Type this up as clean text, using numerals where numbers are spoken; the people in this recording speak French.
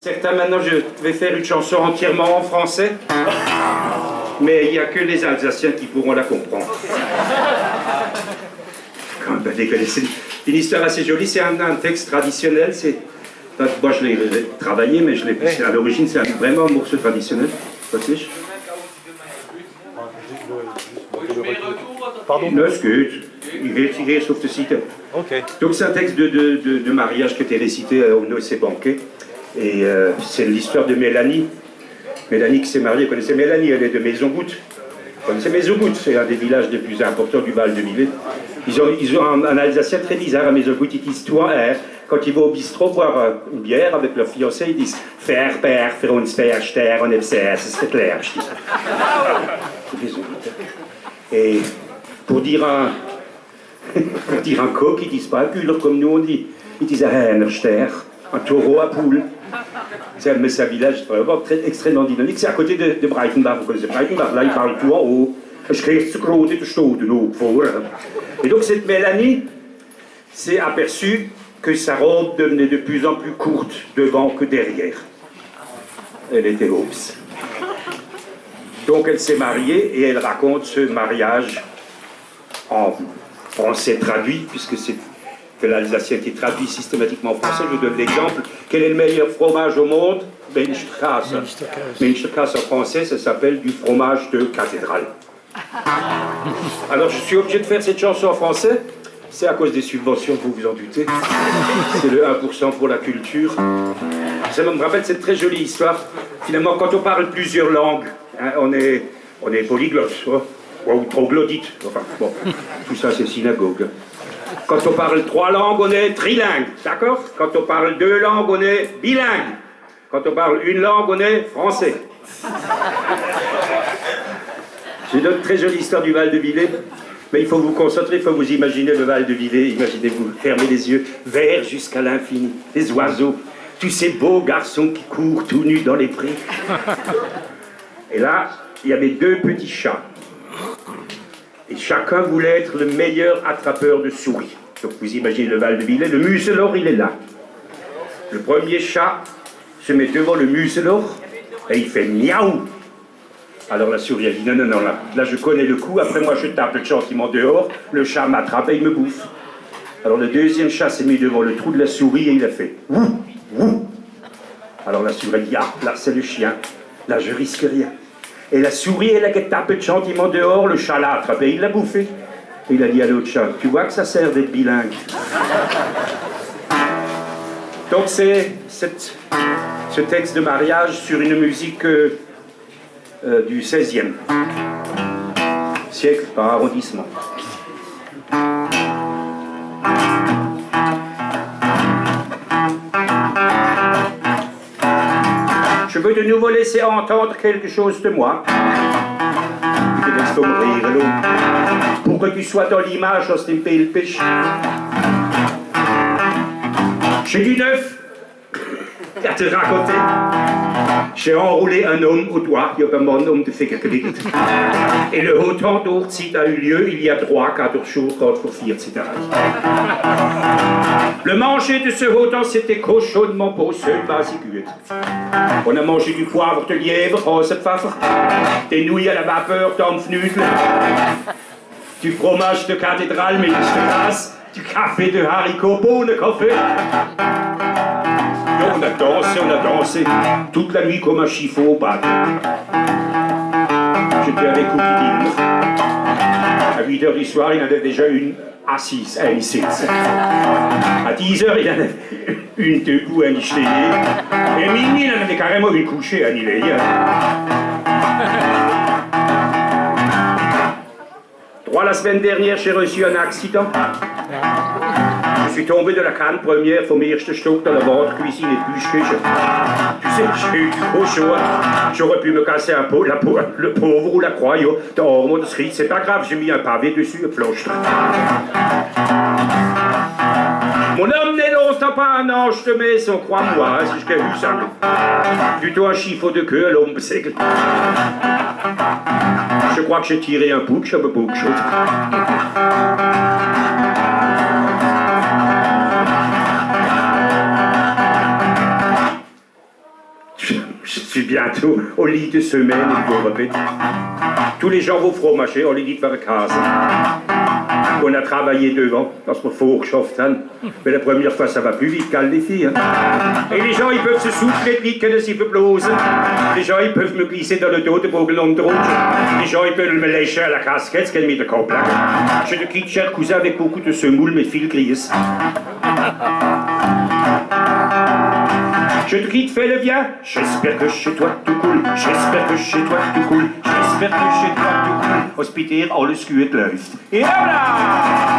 Certains, maintenant, je vais faire une chanson entièrement en français, mais il n'y a que les Alsaciens qui pourront la comprendre. Quand même, c'est une histoire assez jolie, c'est un texte traditionnel, moi je l'ai travaillé, mais à l'origine c'est vraiment un morceau traditionnel. Pardon? Non, c'est goed. Il est sauf de citer. Ok. Donc c'est un texte de mariage qui était récité au Noce Banquet. Et c'est l'histoire de Mélanie. Mélanie qui s'est mariée, vous connaissez Mélanie, elle est de Maisongoutte. Vous connaissez Maisongoutte, c'est un des villages les plus importants du Val de Millet. Ils ont un Alsacien très bizarre à Maisongoutte, ils disent toi, quand ils vont au bistrot boire une bière avec leur fiancé, ils disent Faire, père, faire uns faire, ster, on est c'est clair, je dis. C'est Maisongoutte. Et pour dire un coq, ils disent pas un culeur comme nous on dit. Ils disent un ster, un taureau à poule. C'est un village vraiment extrêmement dynamique. C'est à côté de Breitenbach. Vous connaissez Breitenbach? Là, ils parlent tout en haut. Et donc, cette Mélanie s'est aperçue que sa robe devenait de plus en plus courte devant que derrière. Elle était obse. Donc, elle s'est mariée et elle raconte ce mariage en français traduit, puisque c'est que l'Alsacien qui traduit systématiquement en français. Je vous donne l'exemple. Quel est le meilleur fromage au monde? Münsterkäse. Münsterkäse en français, ça s'appelle du fromage de cathédrale. Alors je suis obligé de faire cette chanson en français. C'est à cause des subventions, vous vous en doutez. C'est le 1% pour la culture. Ça me rappelle cette très jolie histoire. Finalement, quand on parle plusieurs langues, hein, on est polyglotte, ou troglodyte. Enfin, bon, tout ça c'est synagogue. Quand on parle 3 langues, on est trilingue, d'accord? Quand on parle 2 langues, on est bilingue. Quand on parle 1 langue, on est français. C'est une très jolie histoire du Val de Millet, mais il faut vous concentrer, il faut vous imaginer le Val de Millet, imaginez-vous, fermez les yeux, vert jusqu'à l'infini, les oiseaux, tous ces beaux garçons qui courent tout nus dans les prés. Et là, il y avait 2 petits chats. Et chacun voulait être le meilleur attrapeur de souris. Donc vous imaginez le Val de Millet, le muselor, il est là. Le premier chat se met devant le muselor et il fait miaou. Alors la souris a dit non, là je connais le coup, après moi je tape gentiment dehors, le chat m'attrape et il me bouffe. Alors le deuxième chat s'est mis devant le trou de la souris et il a fait wouh, wouh. Alors la souris a dit ah, là c'est le chien, là je risque rien. Et la souris, elle a tapé gentiment dehors, le chat l'a attrapé, il l'a bouffé. Et il a dit à l'autre chat, tu vois que ça sert d'être bilingue. Donc c'est ce texte de mariage sur une musique du XVIe siècle par arrondissement. Je veux de nouveau laisser entendre quelque chose de moi. Pour que tu sois dans l'image aus dem Bild bist. J'ai du neuf à te raconter. J'ai enroulé un homme au doigt, il y a un homme de finger gelegt. Et le Hotentochtzeit a eu lieu il y a 3-4 jours, quand pour 4 etc. Le manger de ce Hoten, c'était cochonnement beau, seul basique. On a mangé du poivre de lièvre, Rosepfeffer, des nouilles à la vapeur, Dampfnudel, du fromage de cathédrale, Milchstrasse, du café de haricots, Bohnenkaffee. Et on a dansé, toute la nuit comme un chiffon au bas. J'étais avec Coupidine. À 8h du soir, il y en avait déjà une assise, une sitz. À 10h, il y en avait une debout, une échellée. Et à minuit, il y en avait carrément une couchée, une éveillée. 3 la semaine dernière, j'ai reçu un accident. Je suis tombé de la canne première vom ersten Stock dans la ventre, cuisine et Küche. Tu sais, j'ai eu du cochon. J'aurais pu me casser le pauvre ou la croix. Dans mon street, c'est pas grave, j'ai mis un pavé dessus, un planche. Mon homme n'est longtemps pas un ange de maison, crois-moi, si je t'ai vu ça. Plutôt un chiffon de queue à l'ombre seigle. Je crois que j'ai tiré un bouc, je me bouc. Je suis bientôt au lit de semaine, et vous répète. Tous les gens vont fromager, on les dit faire case. On a travaillé devant, dans ce four Schoftan. Mais la première fois, ça va plus vite qu'à les filles. Et les gens, ils peuvent se souffler vite que de s'y blose. Les gens, ils peuvent me glisser dans le dos de vos glandes rouges. Les gens, ils peuvent me lécher à la casquette, ce qu'elle met de complexe. Je te quitte, cher cousin, avec beaucoup de semoule, mais fil grise. Je te quitte, fais le bien. J'espère que chez toi tout cool. J'espère que chez toi tout cool. J'espère que chez toi tout cool. Hospitaire, alles goed luift. Et voilà!